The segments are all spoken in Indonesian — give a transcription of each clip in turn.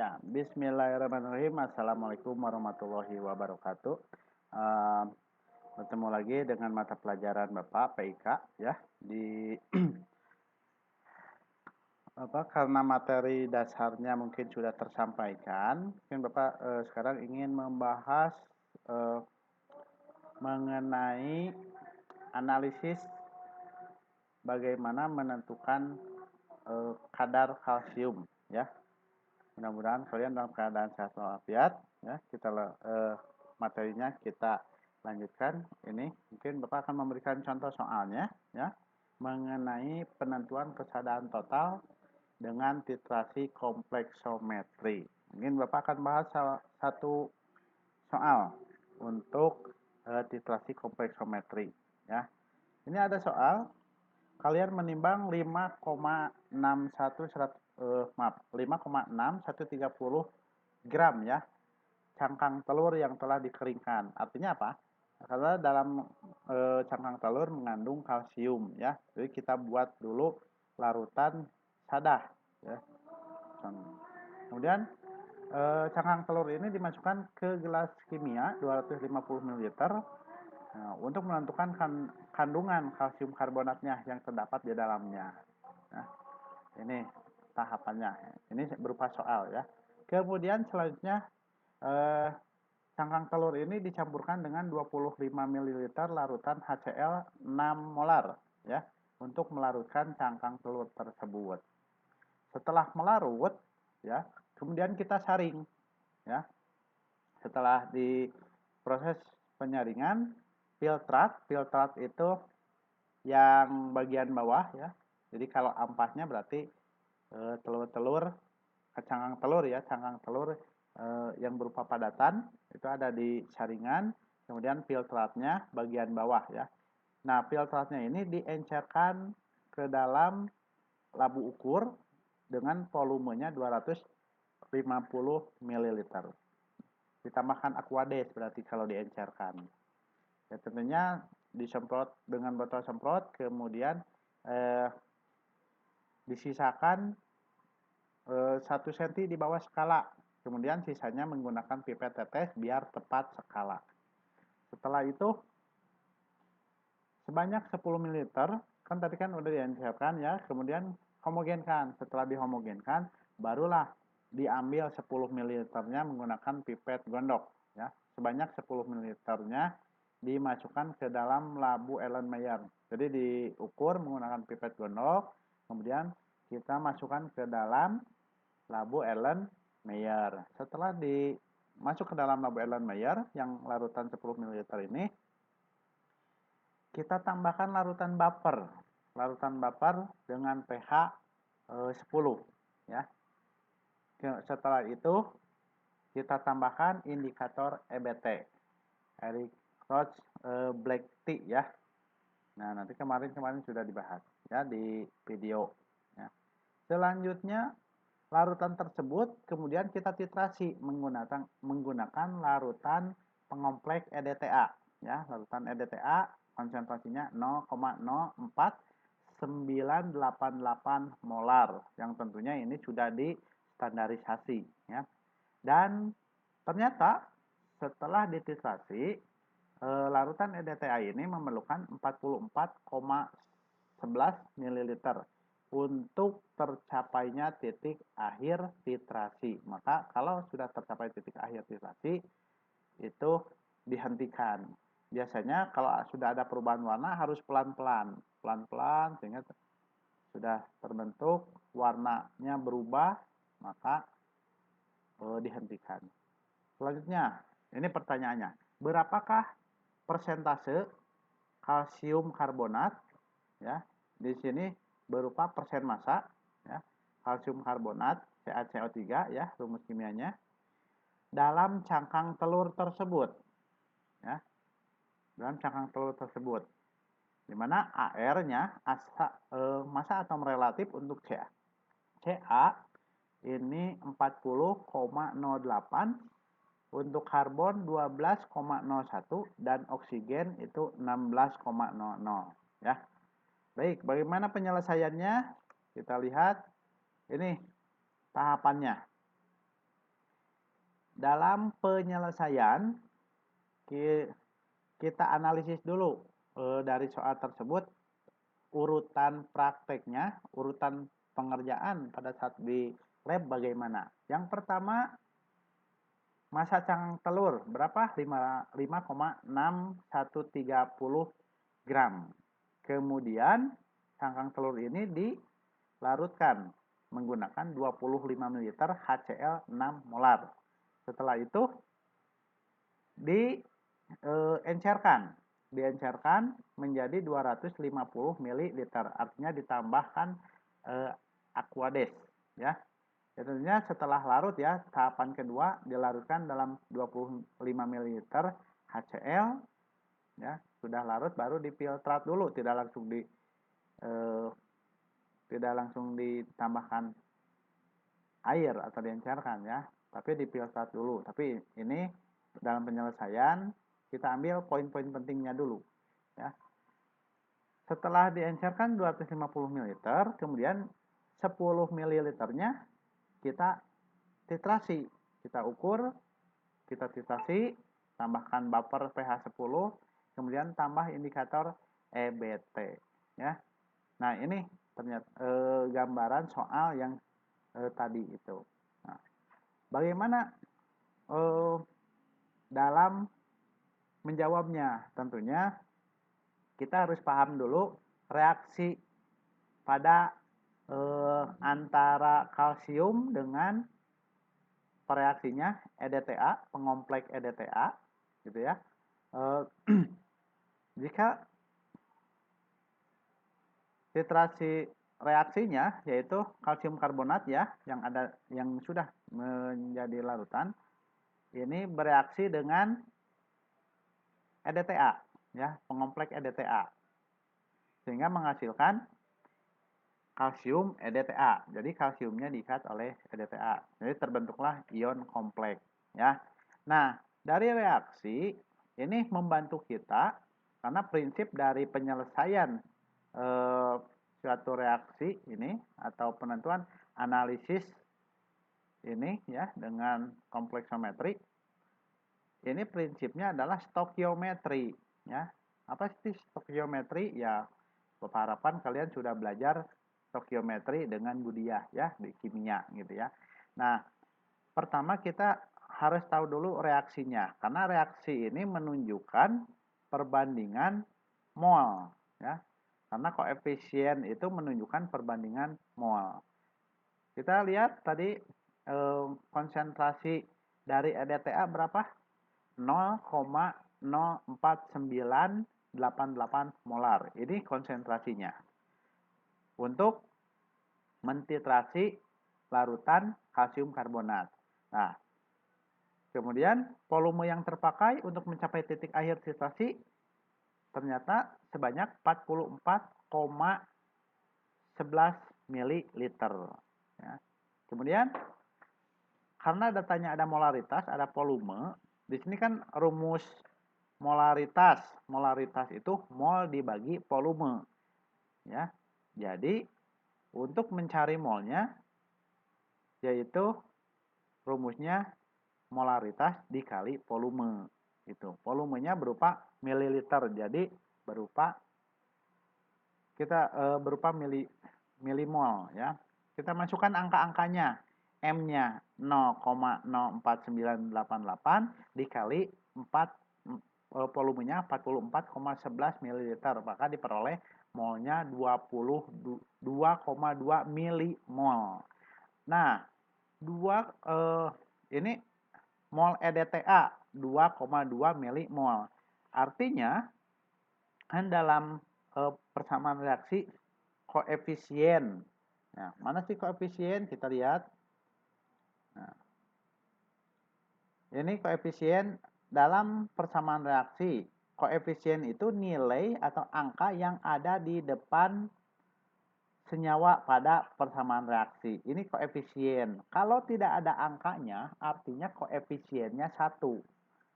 Ya, bismillahirrahmanirrahim. Assalamualaikum warahmatullahi wabarakatuh. Eh, Bertemu lagi dengan mata pelajaran Bapak PIK ya di apa karena materi dasarnya mungkin sudah tersampaikan, mungkin Bapak sekarang ingin membahas eh, mengenai analisis bagaimana menentukan kadar kalsium ya. Mudah-mudahan kalian dalam keadaan sehat walafiat ya. Materinya kita lanjutkan. Ini mungkin Bapak akan memberikan contoh soalnya ya mengenai penentuan kesadaran total dengan titrasi kompleksometri. Mungkin Bapak akan bahas satu soal untuk titrasi kompleksometri ya. Ini ada soal kalian menimbang 5,6 gram ya cangkang telur yang telah dikeringkan. Artinya apa? Karena dalam cangkang telur mengandung kalsium ya. Jadi kita buat dulu larutan sadah ya. Kemudian cangkang telur ini dimasukkan ke gelas kimia 250 ml untuk menentukan kandungan kalsium karbonatnya yang terdapat di dalamnya. Nah, ini tahapannya. Ini berupa soal ya. Kemudian selanjutnya cangkang telur ini dicampurkan dengan 25 ml larutan HCl 6 molar ya untuk melarutkan cangkang telur tersebut. Setelah melarut ya, kemudian kita saring ya. Setelah di proses penyaringan, filtrat itu yang bagian bawah ya. Jadi kalau ampasnya berarti telur-telur cangkang telur ya, cangkang telur yang berupa padatan itu ada di saringan, kemudian filtratnya bagian bawah ya. Nah, filtratnya ini diencerkan ke dalam labu ukur dengan volumenya 250 ml. Ditambahkan aquades berarti kalau diencerkan. Ya, tentunya disemprot dengan botol semprot, kemudian disisakan 1 cm di bawah skala. Kemudian sisanya menggunakan pipet tetes biar tepat skala. Setelah itu sebanyak 10 ml, kan tadi kan udah diencerkan ya, kemudian homogenkan. Setelah dihomogenkan, barulah diambil 10 ml-nya menggunakan pipet gondok ya. Sebanyak 10 ml-nya dimasukkan ke dalam labu Erlenmeyer. Jadi diukur menggunakan pipet gondok, kemudian kita masukkan ke dalam labu Erlenmeyer. Setelah masuk ke dalam labu Erlenmeyer yang larutan 10 ml ini, kita tambahkan larutan buffer. Larutan buffer dengan pH 10 ya. Setelah itu kita tambahkan indikator EBT, Erythroid Black Tea ya. Nah, nanti kemarin sudah dibahas ya di video ya. Selanjutnya larutan tersebut kemudian kita titrasi menggunakan larutan pengompleks EDTA ya. Larutan EDTA konsentrasinya 0,04988 molar yang tentunya ini sudah distandarisasi ya. Dan ternyata setelah dititrasi larutan EDTA ini memerlukan 44,11 ml untuk tercapainya titik akhir titrasi. Maka kalau sudah tercapai titik akhir titrasi itu dihentikan. Biasanya kalau sudah ada perubahan warna harus pelan-pelan sehingga sudah terbentuk warnanya berubah, maka dihentikan. Selanjutnya, ini pertanyaannya, berapakah persentase kalsium karbonat ya? Di sini berupa persen massa ya. Kalsium karbonat CaCO3 ya, rumus kimianya dalam cangkang telur tersebut ya. Dalam cangkang telur tersebut, di mana AR-nya massa atom relatif untuk Ca. Ca ini 40,08, untuk karbon 12,01 dan oksigen itu 16,00 ya. Baik, bagaimana penyelesaiannya? Kita lihat ini tahapannya. dalam penyelesaian kita analisis dulu dari soal tersebut urutan prakteknya, urutan pengerjaan pada saat di lab bagaimana. Yang pertama, massa cangkang telur berapa? 5,6130 gram. Kemudian cangkang telur ini dilarutkan menggunakan 25 ml HCl 6 molar. Setelah itu diencerkan menjadi 250 ml, artinya ditambahkan aquades ya. Tentunya setelah larut ya, tahapan kedua dilarutkan dalam 25 ml HCl ya, sudah larut baru difiltrat dulu, tidak langsung ditambahkan air atau diencerkan ya, tapi difiltrat dulu. Tapi ini dalam penyelesaian kita ambil poin-poin pentingnya dulu ya. Setelah diencerkan 250 ml, kemudian 10 ml-nya kita titrasi, kita ukur, kita titrasi, tambahkan buffer pH 10, kemudian tambah indikator EBT ya. Nah, ini ternyata gambaran soal yang tadi itu. Nah, bagaimana dalam menjawabnya? Tentunya kita harus paham dulu reaksi pada antara kalsium dengan pereaksinya EDTA, pengompleks EDTA, gitu ya. Jika titrasi reaksinya yaitu kalsium karbonat ya, yang sudah menjadi larutan, ini bereaksi dengan EDTA ya, pengompleks EDTA, sehingga menghasilkan kalsium EDTA. Jadi kalsiumnya diikat oleh EDTA. Jadi terbentuklah ion kompleks ya. Nah, dari reaksi ini membantu kita karena prinsip dari penyelesaian suatu reaksi ini atau penentuan analisis ini ya dengan kompleksometri. Ini prinsipnya adalah stokiometri ya. Apa sih stokiometri? Ya, harapan kalian sudah belajar stokiometri dengan Budiah ya di kimia gitu ya. Nah, pertama kita harus tahu dulu reaksinya, karena reaksi ini menunjukkan perbandingan mol ya. Karena koefisien itu menunjukkan perbandingan mol. Kita lihat tadi konsentrasi dari EDTA berapa? 0,04988 molar. Ini konsentrasinya. Untuk mentitrasi larutan kalsium karbonat. Nah, kemudian volume yang terpakai untuk mencapai titik akhir titrasi ternyata sebanyak 44,11 ml. Ya. Kemudian karena datanya ada molaritas, ada volume, di sini kan rumus molaritas. Molaritas itu mol dibagi volume. Ya. Jadi untuk mencari molnya yaitu rumusnya molaritas dikali volume. Itu. Volumenya berupa mililiter. Jadi berupa milimol ya. Kita masukkan angka-angkanya. M-nya 0,04988 dikali 4 volumenya 44,11 ml, maka diperoleh molnya 2,2 milimol. Nah, ini mol EDTA 2,2 milimol. Artinya kan dalam persamaan reaksi koefisien. Nah, mana sih koefisien? Kita lihat. Nah, ini koefisien dalam persamaan reaksi. Koefisien itu nilai atau angka yang ada di depan senyawa pada persamaan reaksi. Ini koefisien. Kalau tidak ada angkanya, artinya koefisiennya 1.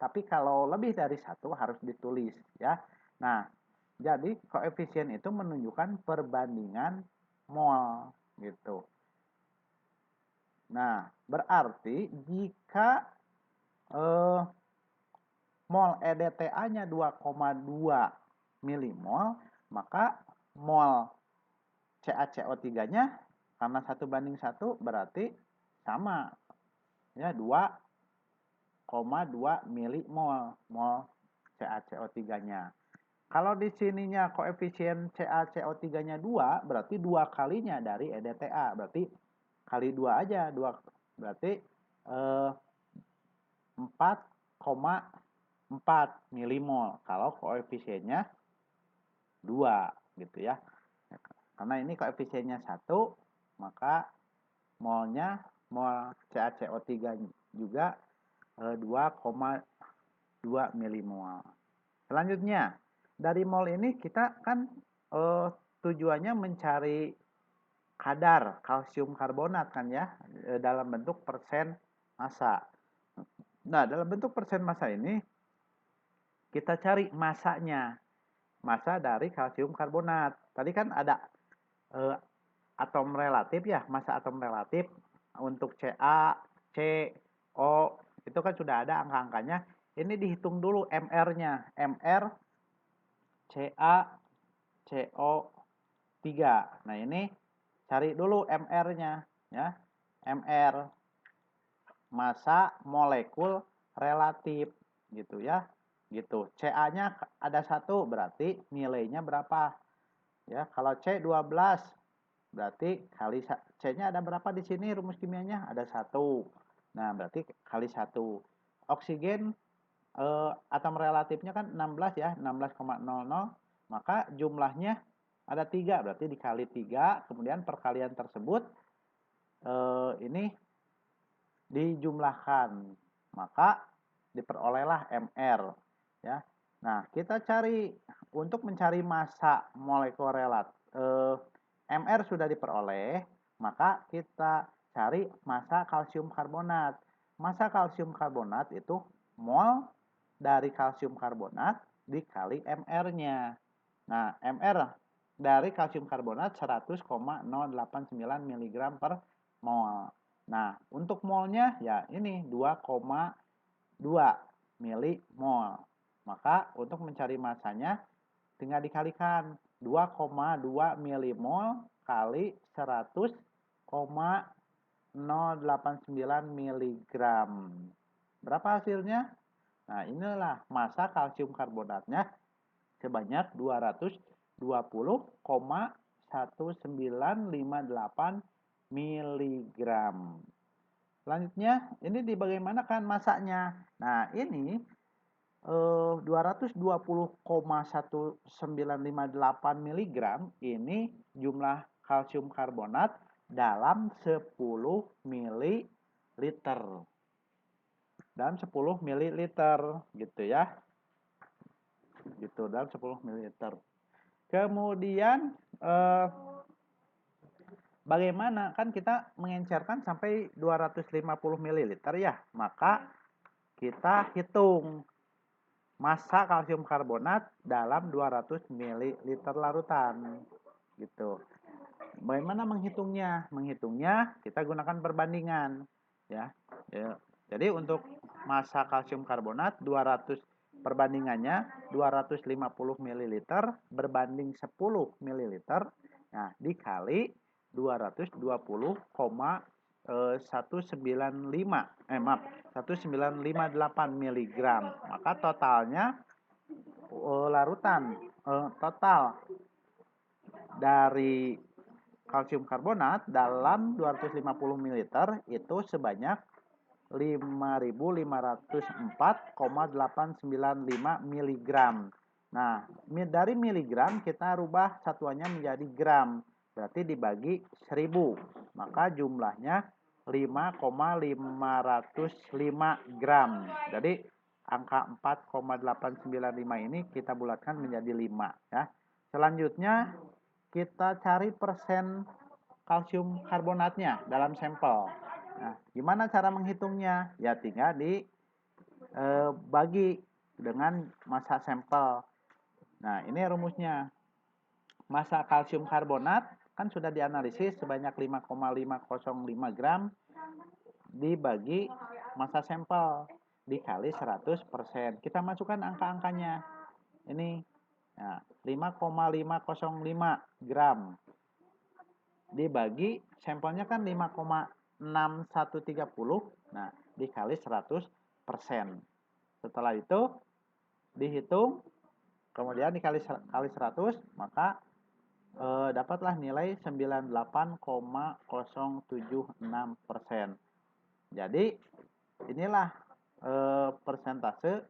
Tapi kalau lebih dari 1 harus ditulis ya. Nah, jadi koefisien itu menunjukkan perbandingan mol gitu. Nah, berarti jika eh, mol EDTA-nya 2,2 milimol, maka mol CaCO3-nya karena 1:1 berarti sama ya 2,2 milimol mol CaCO3-nya. Kalau di sininya koefisien CaCO3-nya 2, berarti 2 kalinya dari EDTA. Berarti kali 2 aja, 2 berarti 4,4 milimol kalau koefisiennya 2 gitu ya. Karena ini koefisiennya 1, maka molnya mol CaCO3 juga 2,2 milimol. Selanjutnya, dari mol ini kita kan tujuannya mencari kadar kalsium karbonat kan ya, dalam bentuk persen massa. Nah, dalam bentuk persen massa ini kita cari masanya, massa dari kalsium karbonat. Tadi kan ada atom relatif ya, massa atom relatif untuk Ca, C, O itu kan sudah ada angka-angkanya. Ini dihitung dulu MR-nya, MR Ca, CO3. Nah, ini cari dulu MR-nya ya. MR massa molekul relatif gitu ya. Gitu. Ca-nya ada 1 berarti nilainya berapa? Ya, kalau C 12 berarti kali C-nya ada berapa di sini rumus kimianya? Ada 1. Nah, berarti kali 1. Oksigen atom relatifnya kan 16 ya, 16,00. Maka jumlahnya ada 3, berarti dikali 3, kemudian perkalian tersebut ini dijumlahkan. Maka diperolehlah MR ya. Nah, kita cari untuk mencari massa molekul relatif MR sudah diperoleh, maka kita cari massa kalsium karbonat. Massa kalsium karbonat itu mol dari kalsium karbonat dikali MR-nya. Nah, MR dari kalsium karbonat 100,089 mg per mol. Nah, untuk molnya ya ini 2,2 milimol. Maka untuk mencari massanya tinggal dikalikan 2,2 milimol kali 100,089 miligram. Berapa hasilnya? Nah, inilah massa kalsium karbonatnya sebanyak 220,1958 miligram. Selanjutnya, ini di bagaimanakan masanya? Nah, ini 220,1958 miligram ini jumlah kalsium karbonat dalam 10 mililiter. Dalam 10 mililiter gitu ya. Gitu dalam 10 mililiter. Kemudian bagaimana kan kita mengencerkan sampai 250 mililiter ya. Maka kita hitung massa kalsium karbonat dalam 200 ml larutan gitu. Bagaimana menghitungnya? Menghitungnya kita gunakan perbandingan ya. Jadi untuk massa kalsium karbonat 200 perbandingannya 250 ml berbanding 10 ml. Nah, dikali 1958 miligram, maka totalnya larutan total dari kalsium karbonat dalam 250 ml itu sebanyak 5.504,895 miligram. Nah, dari miligram kita rubah satuannya menjadi gram. Berarti dibagi 1000. Maka jumlahnya 5,505 gram. Jadi angka 4,895 ini kita bulatkan menjadi 5 ya. Selanjutnya kita cari persen kalsium karbonatnya dalam sampel. Nah, gimana cara menghitungnya? Ya tinggal dibagi dengan massa sampel. Nah, ini rumusnya. Massa kalsium karbonat kan sudah dianalisis sebanyak 5,505 gram dibagi massa sampel. dikali 100%. Kita masukkan angka-angkanya. Ini nah, 5,505 gram dibagi sampelnya kan 5,6130. Nah, dikali 100%. Setelah itu dihitung, kemudian dikali kali 100, maka dapatlah nilai 98,076%. Jadi inilah persentase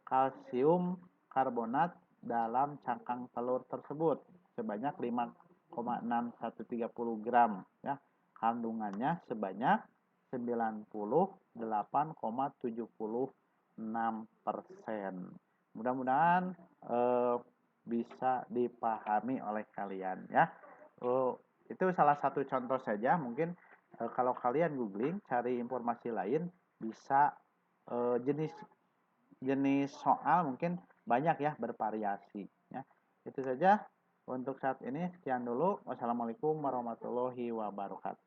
kalsium karbonat dalam cangkang telur tersebut sebanyak 5,6130 gram ya. Kandungannya sebanyak 98,76%. Mudah-mudahan bisa dipahami oleh kalian ya. Itu salah satu contoh saja. Mungkin kalau kalian googling cari informasi lain, bisa jenis soal mungkin banyak ya, bervariasi ya. Itu saja untuk saat ini, sekian dulu. Wassalamualaikum warahmatullahi wabarakatuh.